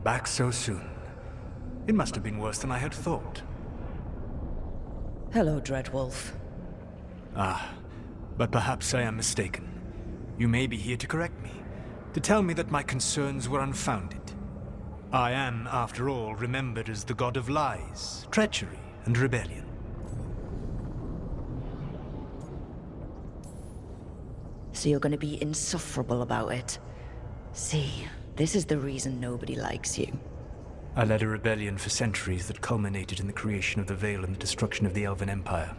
Back so soon. It must have been worse than I had thought. Hello, Dreadwolf. Ah, but perhaps I am mistaken. You may be here to correct me, to tell me that my concerns were unfounded. I am, after all, remembered as the god of lies, treachery, and rebellion. So you're gonna be insufferable about it. See, this is the reason nobody likes you. I led a rebellion for centuries that culminated in the creation of the Veil and the destruction of the Elven Empire.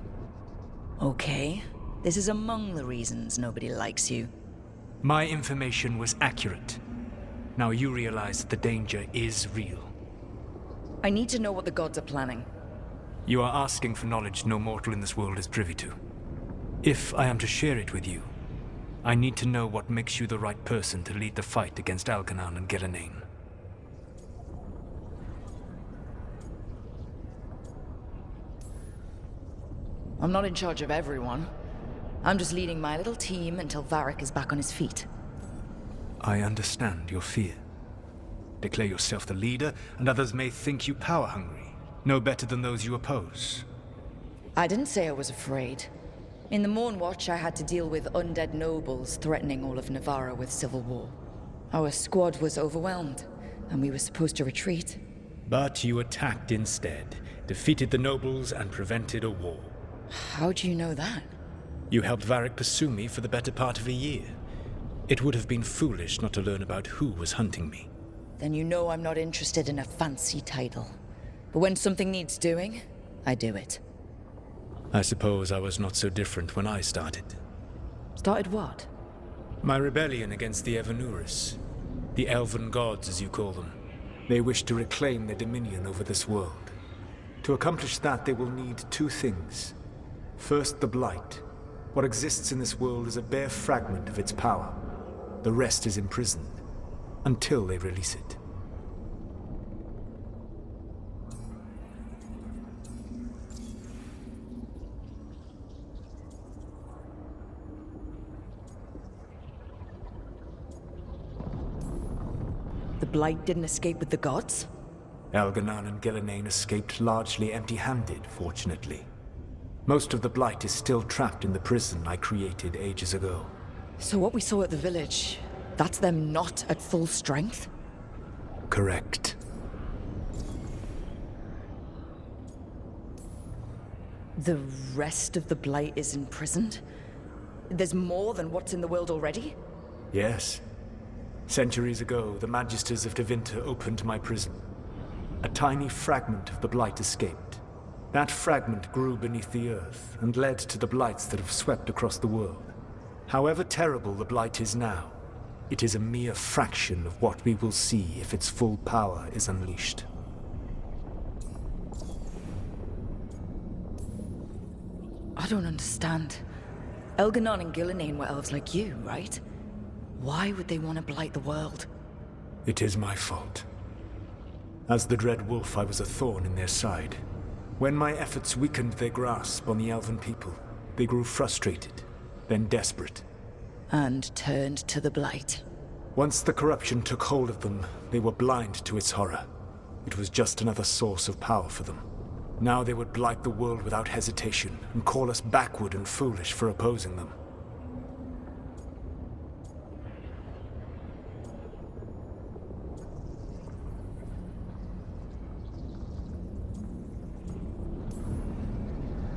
Okay, this is among the reasons nobody likes you. My information was accurate. Now you realize that the danger is real. I need to know what the gods are planning. You are asking for knowledge no mortal in this world is privy to. If I am to share it with you, I need to know what makes you the right person to lead the fight against Algernon and Gillenane. I'm not in charge of everyone. I'm just leading my little team until Varric is back on his feet. I understand your fear. Declare yourself the leader, and others may think you power-hungry, no better than those you oppose. I didn't say I was afraid. In the Mornwatch, I had to deal with undead nobles threatening all of Navarra with civil war. Our squad was overwhelmed, and we were supposed to retreat. But you attacked instead, defeated the nobles, and prevented a war. How do you know that? You helped Varric pursue me for the better part of a year. It would have been foolish not to learn about who was hunting me. Then you know I'm not interested in a fancy title. But when something needs doing, I do it. I suppose I was not so different when I started. Started what? My rebellion against the Evanuris. The Elven gods, as you call them. They wish to reclaim their dominion over this world. To accomplish that, they will need two things. First, the Blight. What exists in this world is a bare fragment of its power. The rest is imprisoned, until they release it. The Blight didn't escape with the gods? Algernon and Gillenane escaped largely empty-handed, fortunately. Most of the Blight is still trapped in the prison I created ages ago. So what we saw at the village, that's them not at full strength? Correct. The rest of the Blight is imprisoned? There's more than what's in the world already? Yes. Centuries ago, the Magisters of Tevinter opened my prison. A tiny fragment of the Blight escaped. That fragment grew beneath the earth and led to the Blights that have swept across the world. However terrible the Blight is now, it is a mere fraction of what we will see if its full power is unleashed. I don't understand. Elgernon and Gillenane were elves like you, right? Why would they want to blight the world? It is my fault. As the Dread Wolf, I was a thorn in their side. When my efforts weakened their grasp on the Elven people, they grew frustrated, then desperate. And turned to the Blight. Once the corruption took hold of them, they were blind to its horror. It was just another source of power for them. Now they would blight the world without hesitation, and call us backward and foolish for opposing them.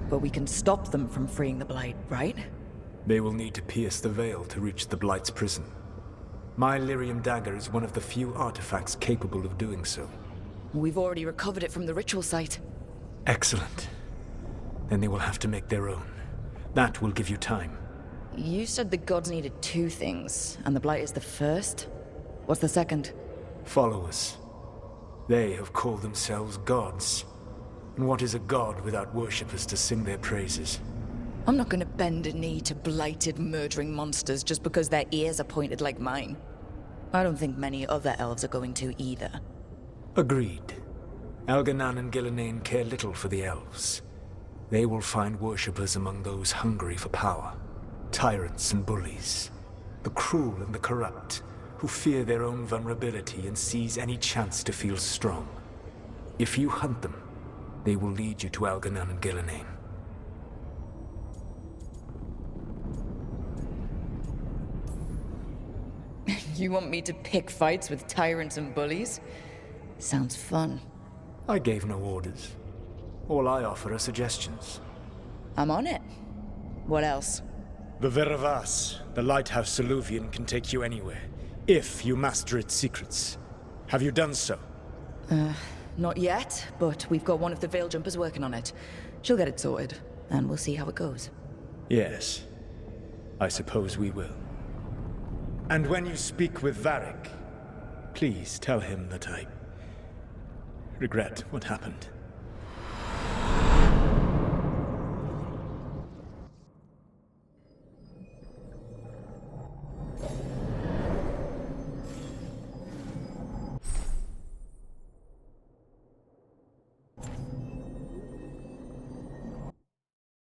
But we can stop them from freeing the Blight, right? They will need to pierce the veil to reach the Blight's prison. My Lyrium dagger is one of the few artifacts capable of doing so. We've already recovered it from the ritual site. Excellent. Then they will have to make their own. That will give you time. You said the gods needed two things, and the Blight is the first? What's the second? Followers. They have called themselves gods. And what is a god without worshippers to sing their praises? I'm not gonna bend a knee to blighted, murdering monsters just because their ears are pointed like mine. I don't think many other elves are going to either. Agreed. Algernon and Gillenane care little for the elves. They will find worshippers among those hungry for power. Tyrants and bullies. The cruel and the corrupt. who fear their own vulnerability and seize any chance to feel strong. If you hunt them, they will lead you to Algernon and Gillenane. You want me to pick fights with tyrants and bullies? Sounds fun. I gave no orders. All I offer are suggestions. I'm on it. What else? The Veravas, the lighthouse Soluvian, can take you anywhere, if you master its secrets. Have you done so? Not yet, but we've got one of the Veil Jumpers working on it. She'll get it sorted, and we'll see how it goes. Yes. I suppose we will. And when you speak with Varric, please tell him that I regret what happened.